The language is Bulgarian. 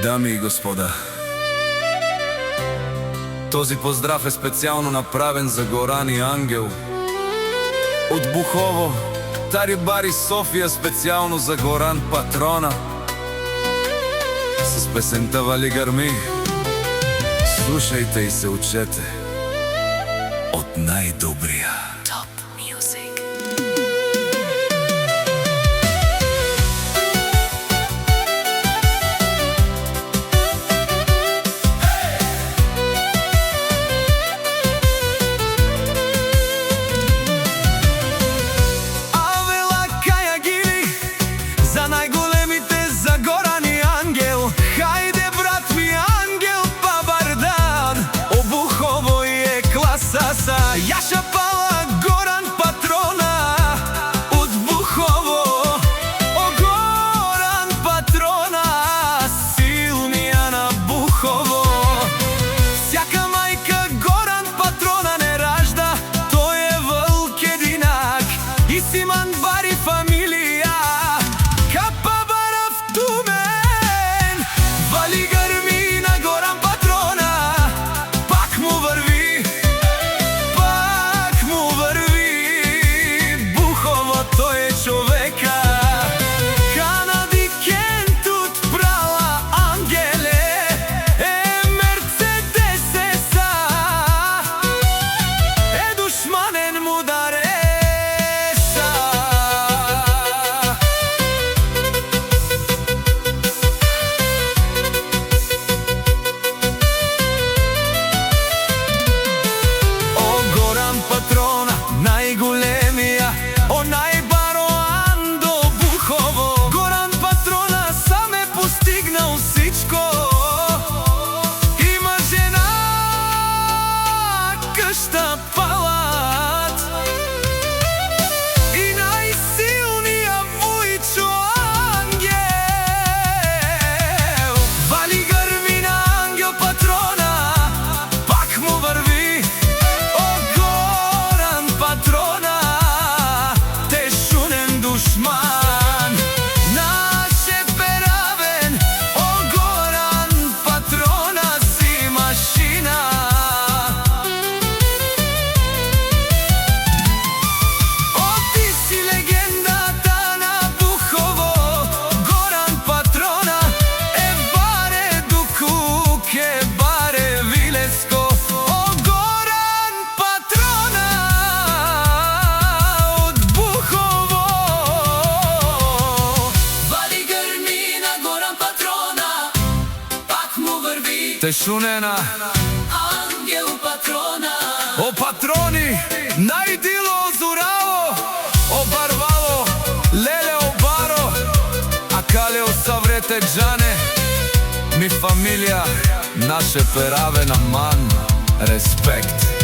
Дами и господа, този поздрав е специјално направен за Горан и Ангел од Бухово, Тари-Бари, Софија, специјално за Горан Патрона с песента Вали грми. Слушајте и се учете од најдобрија. Јаша пала Горан Патрона од Бухово. О, Горан Патрона, силнија на Бухово. Сјака мајка Горан Патрона не ражда, тој е вълк единак и Симан Бари фамилија. Капа барав тумен, вали грми на Горан Патрона, пак му врви. Најголемија, о најбароан до Бухово. Горан Патрона сам е постигнал сичко. Има жена, кшта, палат и најсилнија војчо Ангел. Вали грми на Ангел Патрона, пак му врви. Те шунена Ангел Патрона. О патрони, најдило озураво, о барвало, леле о баро, а кале о саврете джане, ми фамилија, наше пераве на ман, респект.